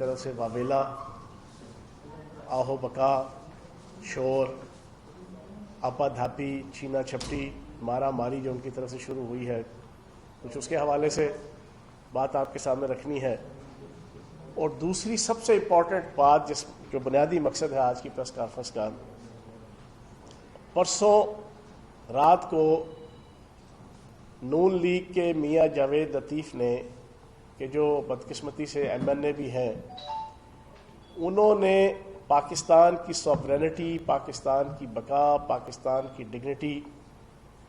طرف سے واویلا، آہو بکا، شور، آپا دھاپی، چھینا چھپٹی، مارا ماری جو ان کی طرف سے شروع ہوئی ہے، کچھ اس کے حوالے سے بات آپ کے سامنے رکھنی ہے. اور دوسری سب سے امپورٹنٹ بات جو بنیادی مقصد ہے آج کی پریس کانفرنس کا، پرسوں رات کو نون لیگ کے میاں جاوید لطیف نے، کہ جو بدقسمتی سے ایم این اے بھی ہیں، انہوں نے پاکستان کی سوورینٹی، پاکستان کی بقا، پاکستان کی ڈگنیٹی،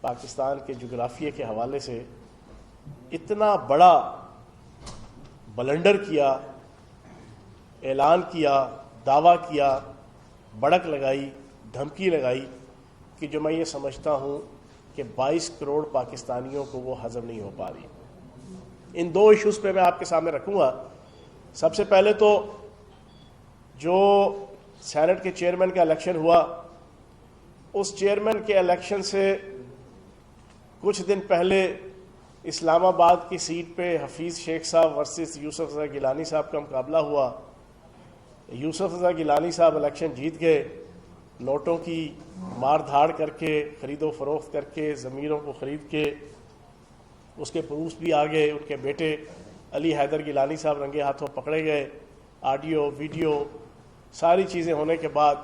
پاکستان کے جغرافیے کے حوالے سے اتنا بڑا بلنڈر کیا، اعلان کیا، دعویٰ کیا، بڑک لگائی، دھمکی لگائی، کہ جو میں یہ سمجھتا ہوں کہ 22 کروڑ پاکستانیوں کو وہ ہضم نہیں ہو پا رہی. ان دو ایشوز پہ میں آپ کے سامنے رکھوں گا. سب سے پہلے تو جو سینٹ کے چیئرمین کا الیکشن ہوا، اس چیئرمین کے الیکشن سے کچھ دن پہلے اسلام آباد کی سیٹ پہ حفیظ شیخ صاحب ورسز یوسف رضا گیلانی صاحب کا مقابلہ ہوا. یوسف رضا گیلانی صاحب الیکشن جیت گئے، نوٹوں کی مار دھاڑ کر کے، خرید و فروخت کر کے، ضمیروں کو خرید کے. اس کے پروف بھی آ گئے، ان کے بیٹے علی حیدر گیلانی صاحب رنگے ہاتھوں پکڑے گئے، آڈیو ویڈیو ساری چیزیں ہونے کے بعد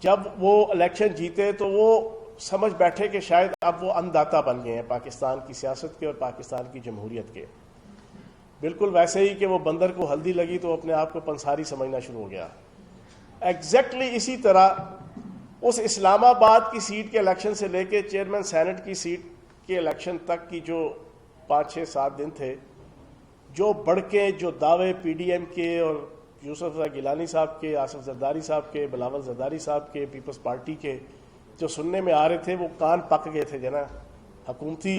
جب وہ الیکشن جیتے تو وہ سمجھ بیٹھے کہ شاید اب وہ انداتا بن گئے ہیں پاکستان کی سیاست کے اور پاکستان کی جمہوریت کے. بالکل ویسے ہی کہ وہ بندر کو ہلدی لگی تو اپنے آپ کو پنساری سمجھنا شروع ہو گیا. ایگزیکٹلی اسی طرح اس اسلام آباد کی سیٹ کے الیکشن سے لے کے چیئرمین سینٹ کی سیٹ کے الیکشن تک کی جو 5-6-7 دن تھے، جو بڑکے، جو دعوے پی ڈی ایم کے اور یوسف رضا گیلانی صاحب کے، آصف زرداری صاحب کے، بلاول زرداری صاحب کے، پیپلز پارٹی کے جو سننے میں آ رہے تھے، وہ کان پک گئے تھے حکومتی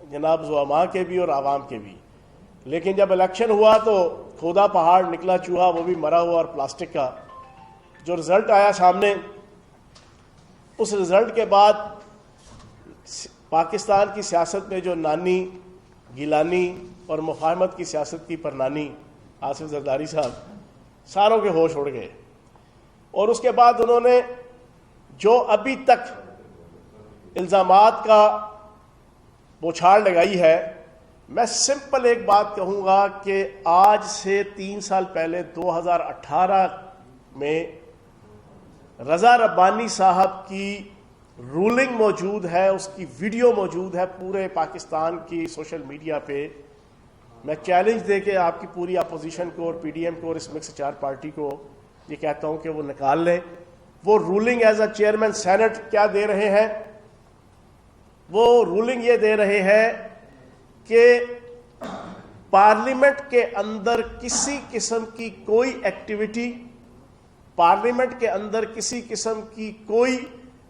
جناب زعماء کے بھی اور عوام کے بھی. لیکن جب الیکشن ہوا تو کھودا پہاڑ نکلا چوہا، وہ بھی مرا ہوا اور پلاسٹک کا. جو رزلٹ آیا سامنے، اس رزلٹ کے بعد پاکستان کی سیاست میں جو نانی، گیلانی اور مفاہمت کی سیاست کی پرنانی آصف زرداری صاحب، ساروں کے ہوش اڑ گئے. اور اس کے بعد انہوں نے جو ابھی تک الزامات کا بوچھاڑ لگائی ہے، میں سمپل ایک بات کہوں گا کہ آج سے 3 سال پہلے 2018 میں رضا ربانی صاحب کی رولنگ موجود ہے، اس کی ویڈیو موجود ہے پورے پاکستان کی سوشل میڈیا پہ. میں چیلنج دے کے آپ کی پوری اپوزیشن کو اور پی ڈی ایم کو اور اس مکس 4 پارٹی کو یہ کہتا ہوں کہ وہ نکال لیں. وہ ruling as a chairman senate کیا دے رہے ہیں؟ وہ رولنگ یہ دے رہے ہیں کہ پارلیمنٹ کے اندر کسی قسم کی کوئی ایکٹیویٹی، پارلیمنٹ کے اندر کسی قسم کی کوئی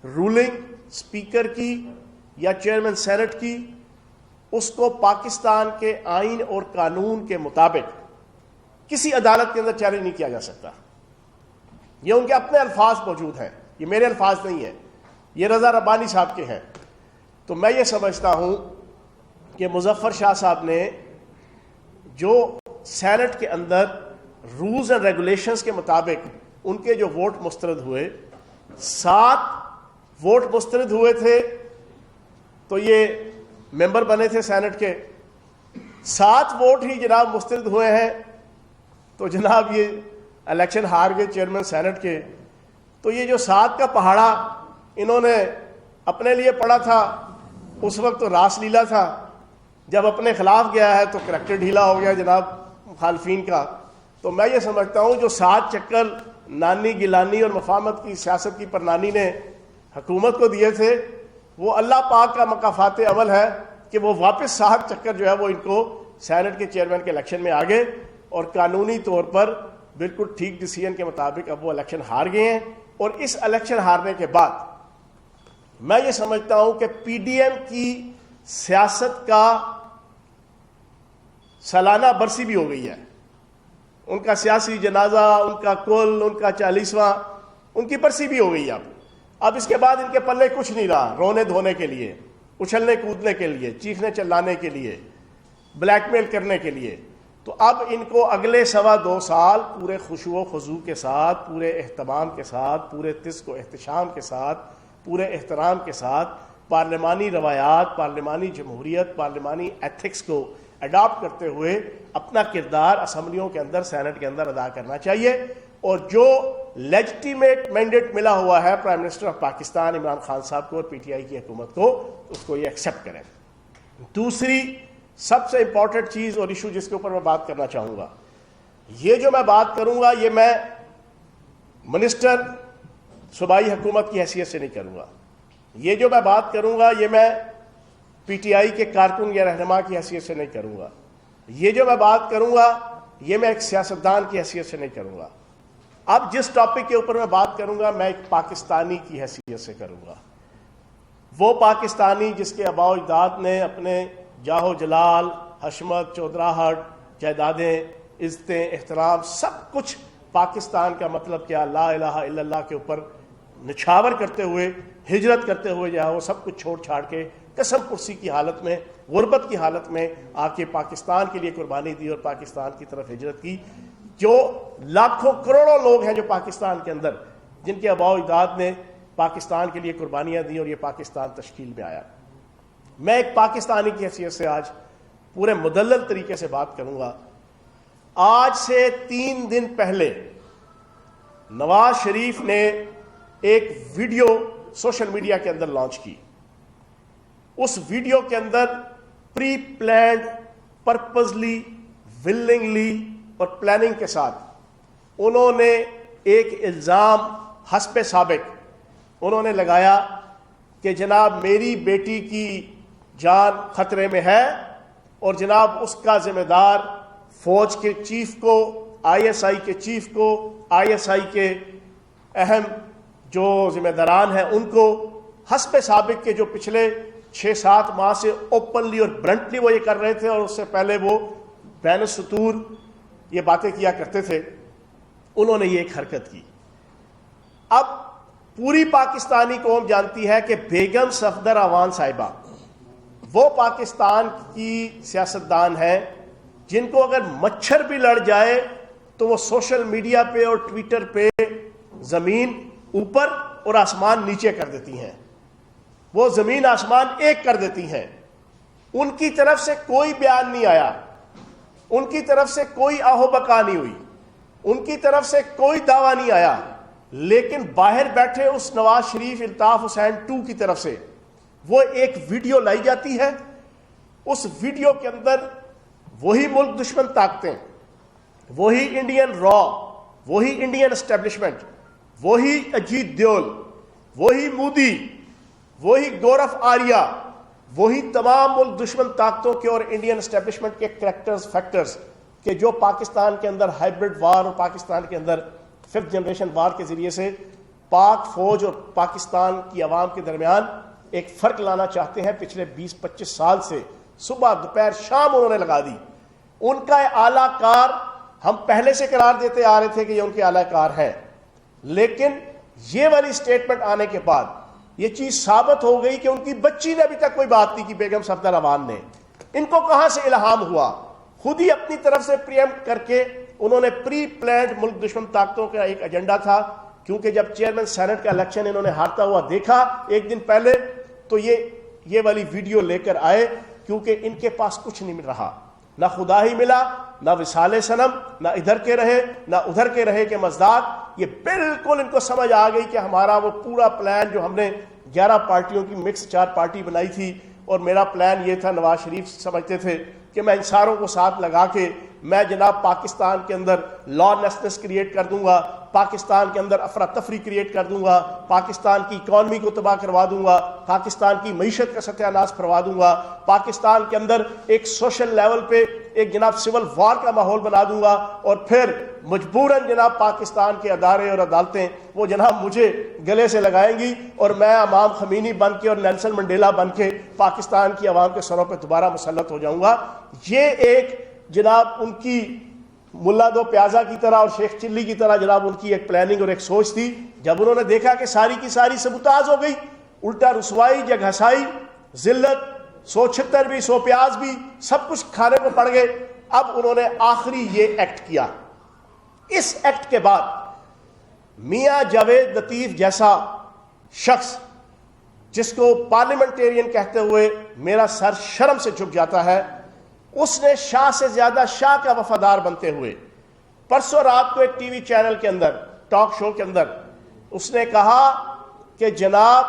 رولنگ اسپیکر کی یا چیئرمین سینٹ کی، اس کو پاکستان کے آئین اور قانون کے مطابق کسی عدالت کے اندر چیلنج نہیں کیا جا سکتا. یہ ان کے اپنے الفاظ موجود ہیں، یہ میرے الفاظ نہیں ہیں، یہ رضا ربانی صاحب کے ہیں. تو میں یہ سمجھتا ہوں کہ مظفر شاہ صاحب نے جو سینٹ کے اندر رولز اینڈ ریگولیشنز کے مطابق ان کے جو ووٹ مسترد ہوئے، 7 ووٹ مسترد ہوئے تھے تو یہ ممبر بنے تھے سینٹ کے، 7 ووٹ ہی جناب مسترد ہوئے ہیں تو جناب یہ الیکشن ہار گئے چیئرمین سینٹ کے. تو یہ جو 7 کا پہاڑا انہوں نے اپنے لیے پڑا تھا، اس وقت تو راس لیلا تھا، جب اپنے خلاف گیا ہے تو کریکٹر ڈھیلا ہو گیا جناب مخالفین کا. تو میں یہ سمجھتا ہوں جو 7 چکر نانی، گیلانی اور مفاہمت کی سیاست کی پرنانی نے حکومت کو دیے تھے، وہ اللہ پاک کا مکافات عمل ہے کہ وہ واپس 7 چکر جو ہے وہ ان کو سینٹ کے چیئرمین کے الیکشن میں آگے، اور قانونی طور پر بالکل ٹھیک ڈیسیژن کے مطابق اب وہ الیکشن ہار گئے ہیں. اور اس الیکشن ہارنے کے بعد میں یہ سمجھتا ہوں کہ پی ڈی ایم کی سیاست کا سالانہ برسی بھی ہو گئی ہے. ان کا سیاسی جنازہ، ان کا کل، ان کا 40واں، ان کی برسی بھی ہو گئی. اب اس کے بعد ان کے پلے کچھ نہیں رہا رونے دھونے کے لیے، اچھلنے کودنے کے لیے، چیخنے چلانے کے لیے، بلیک میل کرنے کے لیے. تو اب ان کو اگلے 2.25 سال پورے خشوع و خضوع کے ساتھ، پورے اہتمام کے ساتھ، پورے طزق و احتشام کے ساتھ، پورے احترام کے ساتھ پارلیمانی روایات، پارلیمانی جمہوریت، پارلیمانی ایتھکس کو اڈاپٹ کرتے ہوئے اپنا کردار اسمبلیوں کے اندر، سینٹ کے اندر ادا کرنا چاہیے، اور جو لیجٹیمیٹ مینڈیٹ ملا ہوا ہے prime minister of Pakistan Imran Khan صاحب کو اور پی ٹی آئی کی حکومت کو، اس کو یہ ایکسیپٹ کریں۔ دوسری سب سے امپورٹنٹ چیز اور ایشو جس کے اوپر میں بات کرنا چاہوں گا، یہ جو میں بات کروں گا یہ میں منسٹر صوبائی حکومت کی حیثیت سے نہیں کروں گا، یہ جو میں بات کروں گا یہ میں پی ٹی آئی کے کارکن یا رہنما کی حیثیت سے نہیں کروں گا، یہ جو میں بات کروں گا یہ میں ایک سیاستدان کی حیثیت سے نہیں کروں گا۔ اب جس ٹاپک کے اوپر میں بات کروں گا میں ایک پاکستانی کی حیثیت سے کروں گا، وہ پاکستانی جس کے آباء و اجداد نے اپنے جاہ و جلال، حشمت، چودراہٹ، جائیدادیں، عزتیں، احترام، سب کچھ پاکستان کا مطلب کیا، لا الہ الا اللہ کے اوپر نچھاور کرتے ہوئے، ہجرت کرتے ہوئے جو ہے وہ سب کچھ چھوڑ چھاڑ کے قسم پرسی کی حالت میں، غربت کی حالت میں آ کے پاکستان کے لیے قربانی دی اور پاکستان کی طرف ہجرت کی۔ جو لاکھوں کروڑوں لوگ ہیں جو پاکستان کے اندر، جن کے آباء و اجداد نے پاکستان کے لیے قربانیاں دی اور یہ پاکستان تشکیل میں آیا۔ میں ایک پاکستانی کی حیثیت سے آج پورے مدلل طریقے سے بات کروں گا۔ آج سے 3 دن پہلے نواز شریف نے ایک ویڈیو سوشل میڈیا کے اندر لانچ کی۔ اس ویڈیو کے اندر پری پلانڈ، پرپزلی، ولنگلی اور پلاننگ کے ساتھ انہوں نے ایک الزام حسب سابق انہوں نے لگایا کہ جناب میری بیٹی کی جان خطرے میں ہے اور جناب اس کا ذمہ دار فوج کے چیف کو، آئی ایس آئی کے چیف کو، آئی ایس آئی کے اہم جو ذمہ داران ہیں ان کو، حسب سابق کے جو پچھلے 6-7 ماہ سے اوپنلی اور برنٹلی وہ یہ کر رہے تھے اور اس سے پہلے وہ بین السطور یہ باتیں کیا کرتے تھے، انہوں نے یہ ایک حرکت کی۔ اب پوری پاکستانی قوم جانتی ہے کہ بیگم صفدر اعوان صاحبہ وہ پاکستان کی سیاستدان ہیں جن کو اگر مچھر بھی لڑ جائے تو وہ سوشل میڈیا پہ اور ٹویٹر پہ زمین اوپر اور آسمان نیچے کر دیتی ہیں، وہ زمین آسمان ایک کر دیتی ہیں۔ ان کی طرف سے کوئی بیان نہیں آیا، ان کی طرف سے کوئی آہو بکا نہیں ہوئی، ان کی طرف سے کوئی دعویٰ نہیں آیا، لیکن باہر بیٹھے اس نواز شریف الطاف حسین 2 کی طرف سے وہ ایک ویڈیو لائی جاتی ہے۔ اس ویڈیو کے اندر وہی ملک دشمن طاقتیں، وہی انڈین را، وہی انڈین اسٹیبلشمنٹ، وہی اجیت دیول، وہی مودی، وہی گورف آریہ، وہی تمام ملک دشمن طاقتوں کے اور انڈین اسٹیبلشمنٹ کے کریکٹرز، فیکٹرز کہ جو پاکستان کے اندر ہائبرڈ وار اور پاکستان کے اندر 5th جنریشن وار کے ذریعے سے پاک فوج اور پاکستان کی عوام کے درمیان ایک فرق لانا چاہتے ہیں۔ پچھلے 20-25 سال سے صبح دوپہر شام انہوں نے لگا دی۔ ان کا اعلیٰ کار ہم پہلے سے قرار دیتے آ رہے تھے کہ یہ ان کے اعلیٰ کار ہیں، لیکن یہ والی سٹیٹمنٹ آنے کے بعد یہ چیز ثابت ہو گئی کہ ان کی بچی نے ابھی تک کوئی بات نہیں کی، بیگم صفدر اعوان نے۔ ان کو کہاں سے الہام ہوا؟ خود ہی اپنی طرف سے پریمپٹ کر کے انہوں نے پری پلانڈ ملک دشمن طاقتوں کا ایک ایجنڈا تھا، کیونکہ جب چیئرمین سینٹ کا الیکشن انہوں نے ہارتا ہوا دیکھا ایک دن پہلے تو یہ والی ویڈیو لے کر آئے، کیونکہ ان کے پاس کچھ نہیں مل رہا، نہ خدا ہی ملا، نہ وصال صنم، نہ ادھر کے رہے نہ ادھر کے رہے کے مزداق۔ یہ بالکل ان کو سمجھ آ گئی کہ ہمارا وہ پورا پلان جو ہم نے 11 پارٹیوں کی مکس 4 پارٹی بنائی تھی، اور میرا پلان یہ تھا، نواز شریف سمجھتے تھے کہ میں ان ساروں کو ساتھ لگا کے میں جناب پاکستان کے اندر لا لیسنس کریٹ کر دوں گا، پاکستان کے اندر افراتفری کریٹ کر دوں گا، پاکستان کی اکانومی کو تباہ کروا دوں گا، پاکستان کی معیشت کا ستیہ ناش کروا دوں گا، پاکستان کے اندر ایک سوشل لیول پہ ایک جناب سول وار کا ماحول بنا دوں گا، اور پھر مجبوراً جناب پاکستان کے ادارے اور عدالتیں وہ جناب مجھے گلے سے لگائیں گی اور میں امام خمینی بن کے اور نیلسن منڈیلا بن کے پاکستان کی عوام کے سروں پہ دوبارہ مسلط ہو جاؤں گا۔ یہ ایک جناب ان کی ملا دو پیازا کی طرح اور شیخ چلی کی طرح جناب ان کی ایک پلاننگ اور ایک سوچ تھی۔ جب انہوں نے دیکھا کہ ساری کی ساری سبوتاژ ہو گئی، الٹا رسوائی، جگ ہسائی، ذلت، 176 بھی 100 پیاز بھی سب کچھ کھانے کو پڑ گئے، اب انہوں نے آخری یہ ایکٹ کیا. اس ایکٹ کے بعد میاں جاوید لطیف جیسا شخص جس کو پارلیمنٹیرین کہتے ہوئے میرا سر شرم سے جھک جاتا ہے، اس نے شاہ سے زیادہ شاہ کا وفادار بنتے ہوئے پرسوں رات کو ایک ٹی وی چینل کے اندر، ٹاک شو کے اندر، اس نے کہا کہ جناب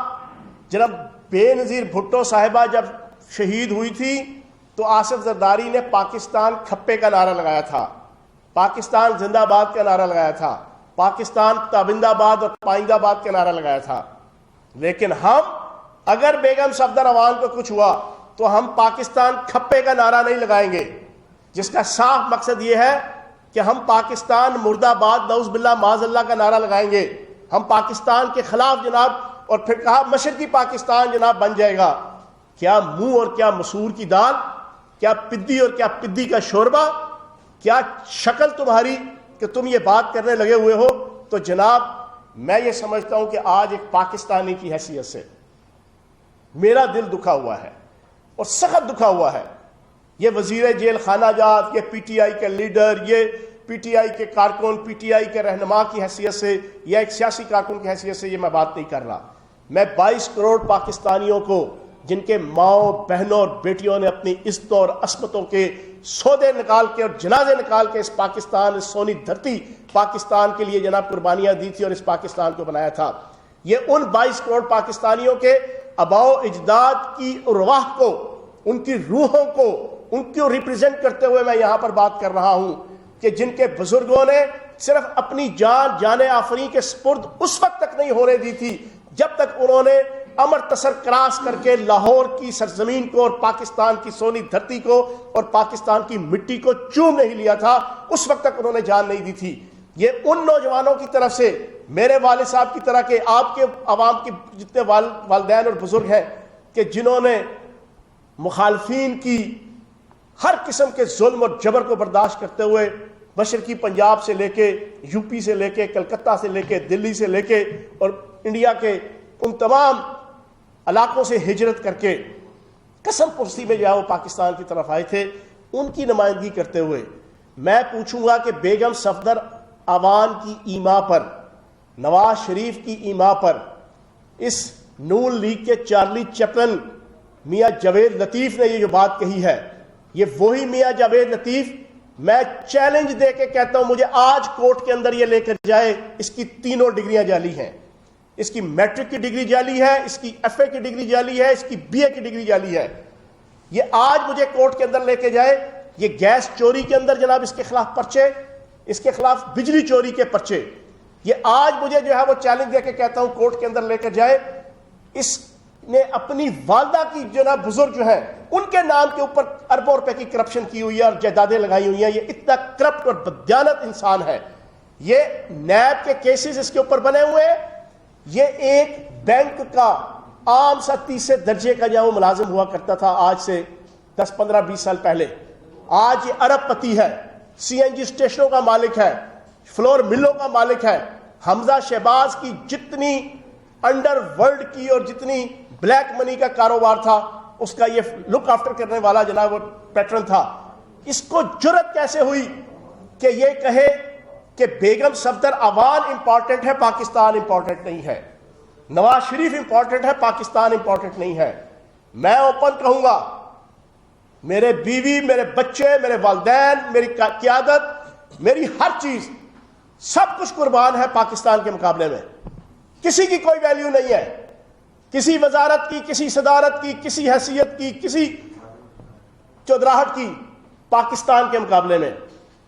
بے نظیر بھٹو صاحبہ جب شہید ہوئی تھی تو آصف زرداری نے پاکستان کھپے کا نعرہ لگایا تھا، پاکستان زندہ باد کا نعرہ لگایا تھا، پاکستان تابندہ باد اور پائندہ باد کا نعرہ لگایا تھا. لیکن ہم اگر بیگم صفدر اعوان کو کچھ ہوا تو ہم پاکستان کھپے کا نعرہ نہیں لگائیں گے، جس کا صاف مقصد یہ ہے کہ ہم پاکستان مرد آباد نعوذ باللہ معاذ اللہ کا نعرہ لگائیں گے. ہم پاکستان کے خلاف جناب، اور پھر کہا مشرقی پاکستان جناب بن جائے گا. کیا منہ اور کیا مسور کی دال، کیا پدی اور کیا پدی کا شوربہ، کیا شکل تمہاری کہ تم یہ بات کرنے لگے ہوئے ہو. تو جناب میں یہ سمجھتا ہوں کہ آج ایک پاکستانی کی حیثیت سے میرا دل دکھا ہوا ہے اور سخت دکھا ہوا ہے. یہ وزیر جیل خانہ جات، یہ پی ٹی آئی کے لیڈر، یہ پی ٹی آئی کے کارکن، پی ٹی آئی کے رہنما کی حیثیت سے یا ایک سیاسی کارکن کی حیثیت سے یہ میں بات نہیں کر رہا. میں 22 کروڑ پاکستانیوں کو جن کے ماؤں بہنوں اور بیٹیوں نے اپنی عزتوں اور عصمتوں کے سودے نکال کے اور جنازے نکال کے اس پاکستان، اس سونی دھرتی پاکستان کے لیے جناب قربانیاں دی تھی اور اس پاکستان کو بنایا تھا. یہ ان 22 کروڑ پاکستانیوں کے آباء و اجداد کی ارواح کو، ان کی روحوں کو، ان کو ریپریزنٹ کرتے ہوئے میں یہاں پر بات کر رہا ہوں کہ جن کے بزرگوں نے صرف اپنی جان آفریں کے سپرد اس وقت تک نہیں ہونے دی تھی جب تک انہوں نے امر تصر کراس کر کے لاہور کی سرزمین کو اور پاکستان کی سونی دھرتی کو اور پاکستان کی مٹی کو چوم نہیں لیا تھا. اس وقت تک انہوں نے جان نہیں دی تھی. یہ ان نوجوانوں کی طرف سے، میرے والد صاحب کی طرح کے، آپ کے عوام کے جتنے والدین اور بزرگ ہیں کہ جنہوں نے مخالفین کی ہر قسم کے ظلم اور جبر کو برداشت کرتے ہوئے مشرقی پنجاب سے لے کے یو پی سے لے کے کلکتہ سے لے کے دلی سے لے کے اور انڈیا کے ان تمام علاقوں سے ہجرت کر کے قسم پرسی میں جو ہے وہ پاکستان کی طرف آئے تھے، ان کی نمائندگی کرتے ہوئے میں پوچھوں گا کہ بیگم صفدر اعوان کی ایما پر، نواز شریف کی ایما پر اس نون لیگ کے چارلی چپلن میاں جاوید لطیف نے یہ جو بات کہی ہے، یہ وہی میاں جاوید لطیف، میں چیلنج دے کے کہتا ہوں مجھے آج کورٹ کے اندر یہ لے کر جائے. اس کی تینوں ڈگریاں جعلی ہیں. اس کی میٹرک کی ڈگری جعلی ہے، اس کی ایف اے کی ڈگری جعلی ہے، اس کی بی اے کی ڈگری جعلی ہے. یہ آج مجھے کورٹ کے اندر لے کے جائے. یہ گیس چوری کے اندر جناب اس کے خلاف پرچے، اس کے خلاف بجلی چوری کے پرچے، یہ آج مجھے جو ہے وہ چیلنج دے کے کہتا ہوں کورٹ کے اندر لے کر جائے. اس نے اپنی والدہ کی جناب بزرگ جو ہیں ان کے نام کے اوپر اربوں روپے کی کرپشن کی ہوئی ہے اور جائیدادیں لگائی ہوئی ہیں. یہ اتنا کرپٹ اور بددیانت انسان ہے. یہ نیب کے کیسز اس کے اوپر بنے ہوئے ہیں. یہ ایک بینک کا عام سا تیسرے درجے کا جو ملازم ہوا کرتا تھا آج سے 10 15 20 سال پہلے. آج یہ ارب پتی ہے، سی این جی اسٹیشنوں کا مالک ہے، فلور ملوں کا مالک ہے. حمزہ شہباز کی جتنی انڈر ورلڈ کی اور جتنی بلیک منی کا کاروبار تھا اس کا یہ لک آفٹر کرنے والا جناب وہ پیٹرن تھا. اس کو جرت کیسے ہوئی کہ یہ کہے کہ بیگم صفدر اعوان امپورٹنٹ ہے، پاکستان امپورٹنٹ نہیں ہے، نواز شریف امپورٹنٹ ہے، پاکستان امپورٹنٹ نہیں ہے. میں اوپن کہوں گا، میرے بیوی، میرے بچے، میرے والدین، میری قیادت، میری ہر چیز، سب کچھ قربان ہے پاکستان کے مقابلے میں. کسی کی کوئی ویلیو نہیں ہے، کسی وزارت کی، کسی صدارت کی، کسی حیثیت کی، کسی چودراہٹ کی پاکستان کے مقابلے میں.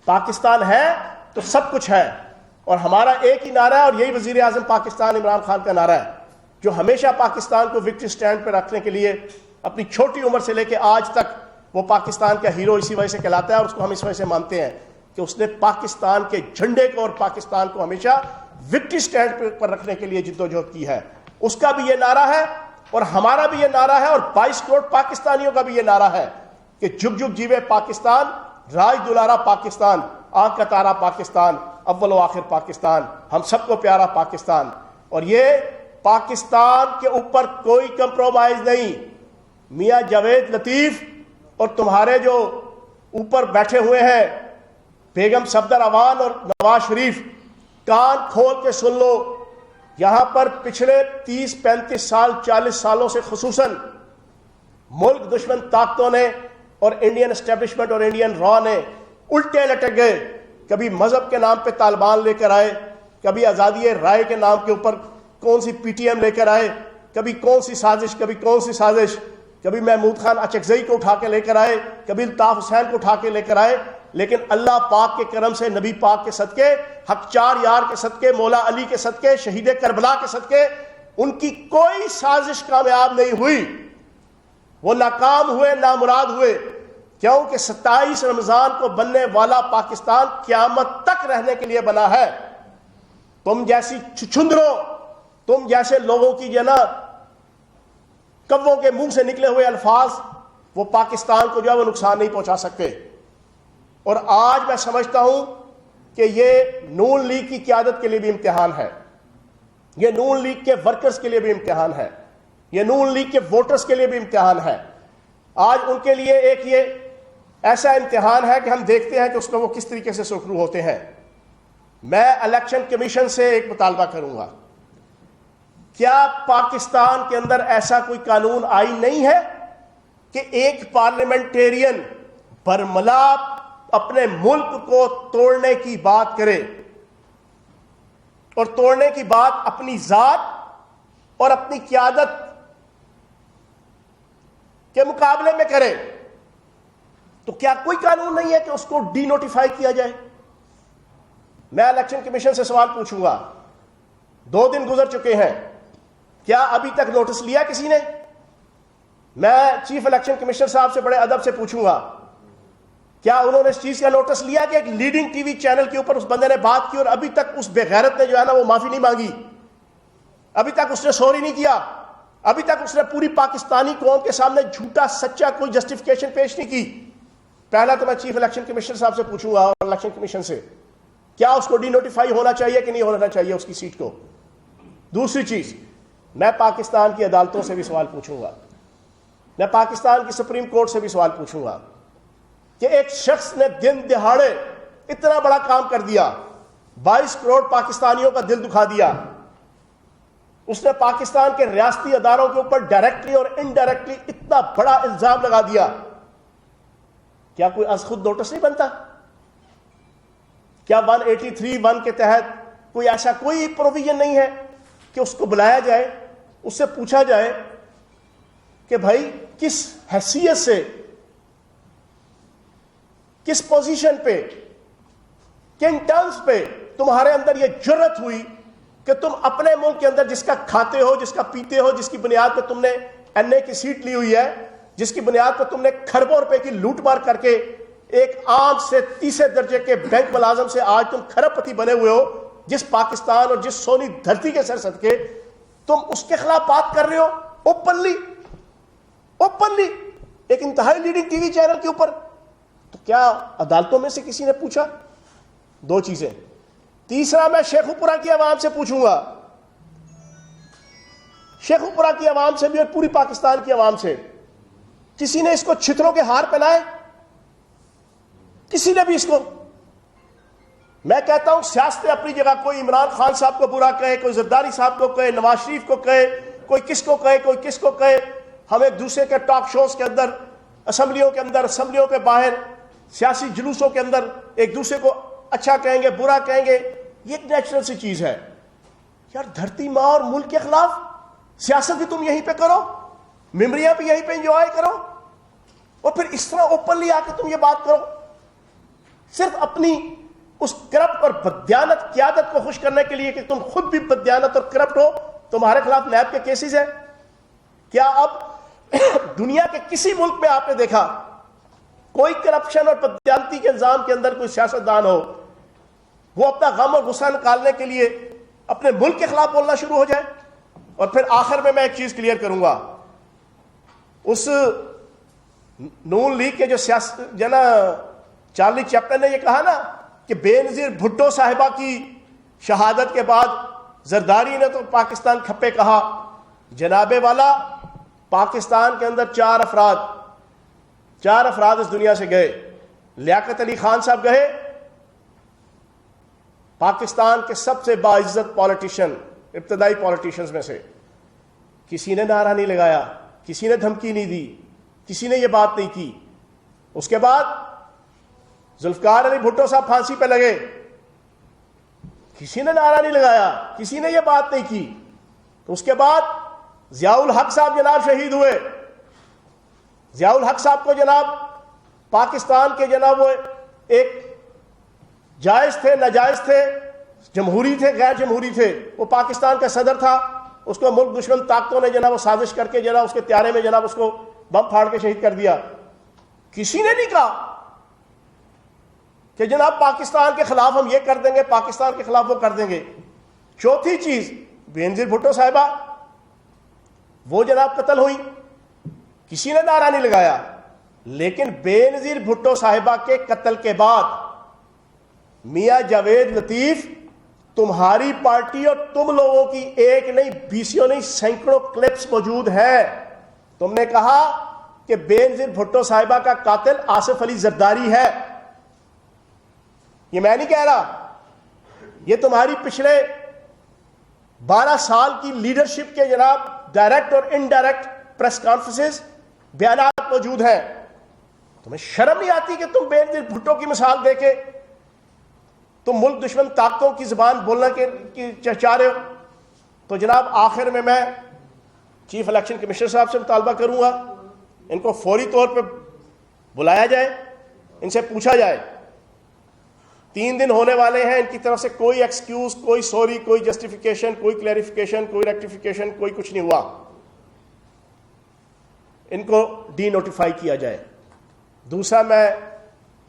پاکستان ہے تو سب کچھ ہے. اور ہمارا ایک ہی نعرہ ہے اور یہی وزیر اعظم پاکستان عمران خان کا نعرہ ہے جو ہمیشہ پاکستان کو وکٹری سٹینڈ پہ رکھنے کے لیے اپنی چھوٹی عمر سے لے کے آج تک وہ پاکستان کا ہیرو اسی وجہ سے کہلاتا ہے اور اس کو ہم اس وجہ سے مانتے ہیں کہ اس نے پاکستان کے جھنڈے کو اور پاکستان کو ہمیشہ وکٹری سٹینڈ پر رکھنے کے لیے جدوجہد کی ہے. اس کا بھی یہ نعرہ ہے اور ہمارا بھی یہ نعرہ ہے اور 22 کروڑ پاکستانیوں کا بھی یہ نعرہ ہے کہ جگ جگ جیوے پاکستان، راج دلارا پاکستان، آنکھ کا تارا پاکستان، اول و آخر پاکستان، ہم سب کو پیارا پاکستان. اور یہ پاکستان کے اوپر کوئی کمپرومائز نہیں. میاں جاوید لطیف اور تمہارے جو اوپر بیٹھے ہوئے ہیں بیگم صفدر اعوان اور نواز شریف، کان کھول کے سن لو، یہاں پر پچھلے 30-35 سال 40 سالوں سے خصوصاً ملک دشمن طاقتوں نے اور انڈین اسٹیبلشمنٹ اور انڈین را نے الٹے لٹک گئے. کبھی مذہب کے نام پہ طالبان لے کر آئے، کبھی آزادی رائے کے نام کے اوپر کون سی پی ٹی ایم لے کر آئے، کبھی کون سی سازش، کبھی کون سی سازش، کبھی محمود خان اچکزئی کو اٹھا کے لے کر آئے، کبھی الطاف حسین کو اٹھا کے لے کر آئے. لیکن اللہ پاک کے کرم سے، نبی پاک کے صدقے، حق چار یار کے صدقے، مولا علی کے صدقے، شہید کربلا کے صدقے، ان کی کوئی سازش کامیاب نہیں ہوئی. وہ ناکام ہوئے، نامراد ہوئے، کیونکہ 27 رمضان کو بننے والا پاکستان قیامت تک رہنے کے لیے بنا ہے. تم جیسی چھچھندروں، تم جیسے لوگوں کی جو نا کووں کے منہ سے نکلے ہوئے الفاظ وہ پاکستان کو جو ہے وہ نقصان نہیں پہنچا سکتے. اور آج میں سمجھتا ہوں کہ یہ نون لیگ کی قیادت کے لیے بھی امتحان ہے، یہ نون لیگ کے ورکرز کے لیے بھی امتحان ہے، یہ نون لیگ کے ووٹرز کے لیے بھی امتحان ہے. آج ان کے لیے ایک یہ ایسا امتحان ہے کہ ہم دیکھتے ہیں کہ اس میں وہ کس طریقے سے سرخرو ہوتے ہیں. میں الیکشن کمیشن سے ایک مطالبہ کروں گا، کیا پاکستان کے اندر ایسا کوئی قانون آئین نہیں ہے کہ ایک پارلیمنٹیرین برملا اپنے ملک کو توڑنے کی بات کرے، اور توڑنے کی بات اپنی ذات اور اپنی قیادت کے مقابلے میں کرے؟ تو کیا کوئی قانون نہیں ہے کہ اس کو ڈی نوٹیفائی کیا جائے؟ میں الیکشن کمیشن سے سوال پوچھوں گا، 2 دن گزر چکے ہیں، کیا ابھی تک نوٹس لیا کسی نے؟ میں چیف الیکشن کمشنر صاحب سے بڑے ادب سے پوچھوں گا، کیا انہوں نے اس چیز کا نوٹس لیا کہ ایک لیڈنگ ٹی وی چینل کے اوپر اس بندے نے بات کی اور ابھی تک اس بے غیرت نے جو ہے نا وہ معافی نہیں مانگی، ابھی تک اس نے سوری نہیں کیا، ابھی تک اس نے پوری پاکستانی قوم کے سامنے جھوٹا سچا کوئی جسٹیفیکیشن پیش نہیں کی؟ پہلا تو میں چیف الیکشن کمشنر صاحب سے پوچھوں گا اور الیکشن کمیشن سے، کیا اس کو ڈی نوٹیفائی ہونا چاہیے کہ نہیں ہونا چاہیے اس کی سیٹ کو؟ دوسری چیز، میں پاکستان کی عدالتوں سے بھی سوال پوچھوں گا، میں پاکستان کی سپریم کورٹ سے بھی سوال پوچھوں گا کہ ایک شخص نے دن دہاڑے اتنا بڑا کام کر دیا، 22 کروڑ پاکستانیوں کا دل دکھا دیا، اس نے پاکستان کے ریاستی اداروں کے اوپر ڈائریکٹلی اور انڈائریکٹلی اتنا بڑا الزام لگا دیا، کیا کوئی از خود نوٹس نہیں بنتا؟ کیا 183(1) کے تحت کوئی ایسا کوئی پروویژن نہیں ہے کہ اس کو بلایا جائے، اس سے پوچھا جائے کہ بھائی کس حیثیت سے، کس پوزیشن پہ، کن ٹرمز پہ تمہارے اندر یہ جرت ہوئی کہ تم اپنے ملک کے اندر جس کا کھاتے ہو، جس کا پیتے ہو، جس کی بنیاد پہ تم نے این اے کی سیٹ لی ہوئی ہے، جس کی بنیاد پہ تم نے کھربوں روپے کی لوٹ مار کر کے ایک عام سے 30 درجے کے بینک ملازم سے آج تم کھرب پتی بنے ہوئے ہو، جس پاکستان اور جس سونی دھرتی کے سر صدقے تم اس کے خلاف بات کر رہے ہو اوپنلی ایک انتہائی لیڈنگ ٹی وی چینل کے اوپر. تو کیا عدالتوں میں سے کسی نے پوچھا؟ 2 چیزیں. تیسرا، میں شیخوپورہ کی عوام سے پوچھوں گا، شیخوپورہ کی عوام سے بھی اور پوری پاکستان کی عوام سے، کسی نے اس کو چھتروں کے ہار پہنائے؟ کسی نے بھی اس کو؟ میں کہتا ہوں سیاست اپنی جگہ، کوئی عمران خان صاحب کو برا کہے، کوئی زرداری صاحب کو کہے، نواز شریف کو کہے، کوئی کس کو کہے، کوئی کس کو کہے، ہم ایک دوسرے کے ٹاک شوز کے اندر، اسمبلیوں کے اندر، اسمبلیوں کے باہر، سیاسی جلوسوں کے اندر ایک دوسرے کو اچھا کہیں گے، برا کہیں گے، یہ ایک نیچرل سی چیز ہے. یار دھرتی ماں اور ملک کے خلاف سیاست بھی تم یہیں پہ کرو، میموریاں بھی یہیں پہ انجوائے کرو، اور پھر اس طرح اوپنلی آ کے تم یہ بات کرو، صرف اپنی اس کرپٹ اور بددیانت قیادت کو خوش کرنے کے لیے کہ تم خود بھی بددیانت اور کرپٹ ہو. تمہارے خلاف نیب کے کیسز ہیں. کیا اب دنیا کے کسی ملک میں آپ نے دیکھا کوئی کرپشن اور بددیانتی کے الزام کے اندر کوئی سیاستدان ہو وہ اپنا غم اور غصہ نکالنے کے لیے اپنے ملک کے خلاف بولنا شروع ہو جائے؟ اور پھر آخر میں ایک چیز کلیئر کروں گا، اس نون لیگ کے جو جو نا چارلی چیپٹن نے یہ کہا نا کہ بے نظیر بھٹو صاحبہ کی شہادت کے بعد زرداری نے تو پاکستان کھپے کہا. جناب والا، پاکستان کے اندر 4 افراد اس دنیا سے گئے. لیاقت علی خان صاحب گئے، پاکستان کے سب سے باعزت پالیٹیشین، ابتدائی پالیٹیشنز میں سے، کسی نے نعرہ نہیں لگایا، کسی نے دھمکی نہیں دی، کسی نے یہ بات نہیں کی۔ اس کے بعد ذوالفقار علی بھٹو صاحب پھانسی پہ لگے، کسی نے نعرہ نہیں لگایا، کسی نے یہ بات نہیں کی۔ تو اس کے بعد ضیاء الحق صاحب جناب شہید ہوئے۔ ضیاء الحق صاحب کو جناب پاکستان کے جناب وہ ایک جائز تھے، ناجائز تھے، جمہوری تھے، غیر جمہوری تھے، وہ پاکستان کا صدر تھا، اس کو ملک دشمن طاقتوں نے جناب وہ سازش کر کے جناب اس کے طیارے میں جناب اس کو بم پھاڑ کے شہید کر دیا۔ کسی نے نہیں کہا کہ جناب پاکستان کے خلاف ہم یہ کر دیں گے، پاکستان کے خلاف وہ کر دیں گے۔ چوتھی چیز، بینظیر بھٹو صاحبہ وہ جناب قتل ہوئی، کسی نے نعرہ نہیں لگایا، لیکن بینظیر بھٹو صاحبہ کے قتل کے بعد میاں جاوید لطیف، تمہاری پارٹی اور تم لوگوں کی ایک نہیں، بیسیوں نہیں، سینکڑوں کلپس موجود ہیں۔ تم نے کہا کہ بینظیر بھٹو صاحبہ کا قاتل آصف علی زرداری ہے، یہ میں نہیں کہہ رہا، یہ تمہاری پچھلے 12 سال کی لیڈرشپ کے جناب ڈائریکٹ اور انڈائریکٹ پریس کانفرنسز بیانات موجود ہیں۔ تمہیں شرم نہیں آتی کہ تم بینظیر بھٹو کی مثال دے کے تم ملک دشمن طاقتوں کی زبان بولنا کی چاہ رہے ہو؟ تو جناب آخر میں چیف الیکشن کمشنر صاحب سے مطالبہ کروں گا، ان کو فوری طور پہ بلایا جائے، ان سے پوچھا جائے، 3 دن ہونے والے ہیں، ان کی طرف سے کوئی ایکسکیوز، کوئی سوری، کوئی جسٹیفیکیشن، کوئی کلیریفیکیشن، کوئی ریکٹیفیکیشن، کوئی کچھ نہیں ہوا، ان کو ڈی نوٹیفائی کیا جائے۔ دوسرا، میں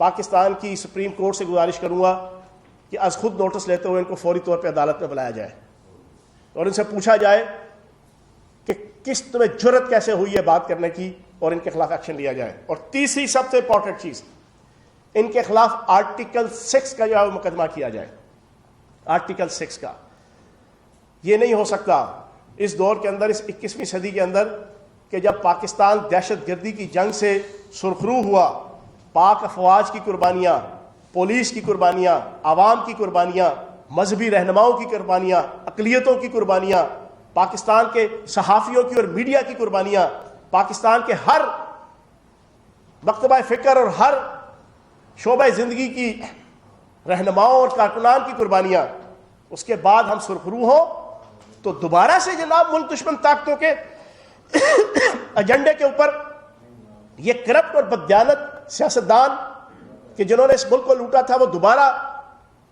پاکستان کی سپریم کورٹ سے گزارش کروں گا کہ از خود نوٹس لیتے ہوئے ان کو فوری طور پہ عدالت میں بلایا جائے اور ان سے پوچھا جائے کہ کس تمہیں جرت کیسے ہوئی ہے بات کرنے کی، اور ان کے خلاف ایکشن لیا جائے۔ اور تیسری سب سے امپورٹنٹ چیز، ان کے خلاف آرٹیکل 6 کا جو ہے مقدمہ کیا جائے، آرٹیکل 6 کا۔ یہ نہیں ہو سکتا اس دور کے اندر، اس 21ویں صدی کے اندر، کہ جب پاکستان دہشت گردی کی جنگ سے سرخرو ہوا، پاک افواج کی قربانیاں، پولیس کی قربانیاں، عوام کی قربانیاں، مذہبی رہنماؤں کی قربانیاں، اقلیتوں کی قربانیاں، پاکستان کے صحافیوں کی اور میڈیا کی قربانیاں، پاکستان کے ہر مکتبہ فکر اور ہر شعبہ زندگی کی رہنماؤں اور کارکنان کی قربانیاں، اس کے بعد ہم سرخرو ہوں تو دوبارہ سے جناب ملک دشمن طاقتوں کے ایجنڈے کے اوپر یہ کرپٹ اور بددیانت سیاستدان کہ جنہوں نے اس ملک کو لوٹا تھا، وہ دوبارہ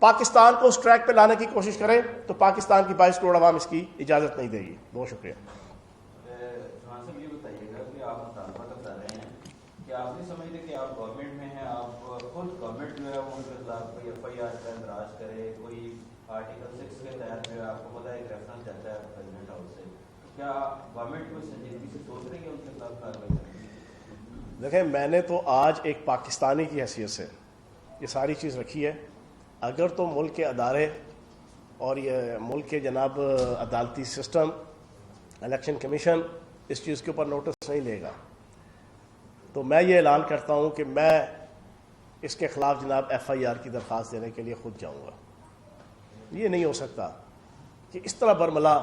پاکستان کو اس ٹریک پہ لانے کی کوشش کریں تو پاکستان کی 22 کروڑ عوام اس کی اجازت نہیں دے گی۔ بہت شکریہ۔ یہ بتائیے گا کہ آپ مطالبہ بتا رہے ہیں کہ آپ نہیں سمجھتے کہ آپ گورنمنٹ میں ہیں، آپ خود گورنمنٹ جو ہے وہ ان کے خلاف کوئی FIR کا اندراج کرے، کوئی آرٹیکل 6 کے تحت جو ہے آپ کو پتا ایک ریفرنس جاتا ہے پریزیڈنٹ ہاؤس سے، کیا گورنمنٹ کو سنجیدگی سے سوچ رہی ہے ان کے خلاف کارروائی کرنے کی؟ دیکھیں، میں نے تو آج ایک پاکستانی کی حیثیت سے یہ ساری چیز رکھی ہے۔ اگر تو ملک کے ادارے اور یہ ملک کے جناب عدالتی سسٹم، الیکشن کمیشن اس چیز کے اوپر نوٹس نہیں لے گا تو میں یہ اعلان کرتا ہوں کہ میں اس کے خلاف جناب FIR کی درخواست دینے کے لیے خود جاؤں گا۔ یہ نہیں ہو سکتا کہ اس طرح برملا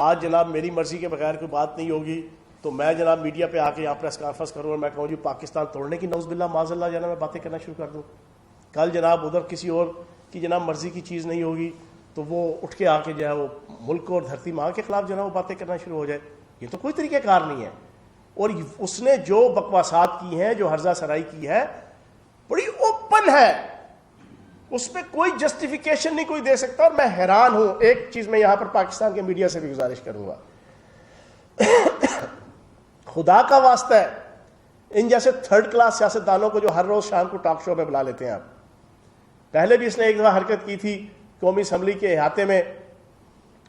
آج جناب میری مرضی کے بغیر کوئی بات نہیں ہوگی تو میں جناب میڈیا پہ آ کے یہاں پریس کانفرنس کروں اور میں کہوں جی پاکستان توڑنے کی نعوذ باللہ معاذ اللہ جناب میں باتیں کرنا شروع کر دوں۔ کل جناب ادھر کسی اور کی جناب مرضی کی چیز نہیں ہوگی تو وہ اٹھ کے آ کے جو ہے وہ ملک اور دھرتی ماں کے خلاف جناب وہ باتیں کرنا شروع ہو جائے۔ یہ تو کوئی طریقہ کار نہیں ہے۔ اور اس نے جو بکواسات کی ہیں، جو ہرزہ سرائی کی ہے، بڑی اوپن ہے، اس پہ کوئی جسٹیفیکیشن نہیں کوئی دے سکتا۔ اور میں حیران ہوں، ایک چیز میں یہاں پر پاکستان کے میڈیا سے بھی گزارش کروں گا، خدا کا واسطہ ہے ان جیسے 3rd کلاس سیاستدانوں کو جو ہر روز شام کو ٹاک شو میں بلا لیتے ہیں آپ۔ پہلے بھی اس نے ایک دفعہ حرکت کی تھی قومی اسمبلی کے احاطے میں،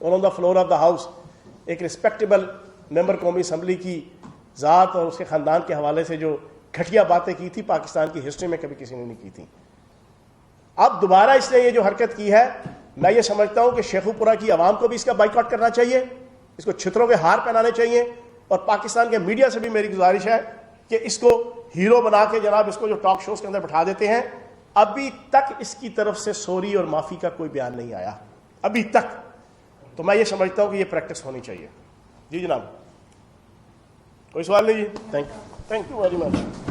اور on the floor of the house ایک رسپیکٹیبل ممبر قومی اسمبلی کی ذات اور اس کے خاندان کے حوالے سے جو گھٹیا باتیں کی تھی پاکستان کی ہسٹری میں کبھی کسی نے نہیں کی تھی۔ اب دوبارہ اس نے یہ جو حرکت کی ہے، میں یہ سمجھتا ہوں کہ شیخو پورہ کی عوام کو بھی اس کا بائیکاٹ کرنا چاہیے، اس کو چھتروں کے ہار پہنانے چاہیے، اور پاکستان کے میڈیا سے بھی میری گزارش ہے کہ اس کو ہیرو بنا کے جناب اس کو جو ٹاک شوز کے اندر بٹھا دیتے ہیں. ابھی تک اس کی طرف سے سوری اور معافی کا کوئی بیان نہیں آیا ابھی تک. تو میں یہ سمجھتا ہوں کہ یہ پریکٹس ہونی چاہیے. جی جناب, کوئی سوال نہیں جی؟ Thank you very much.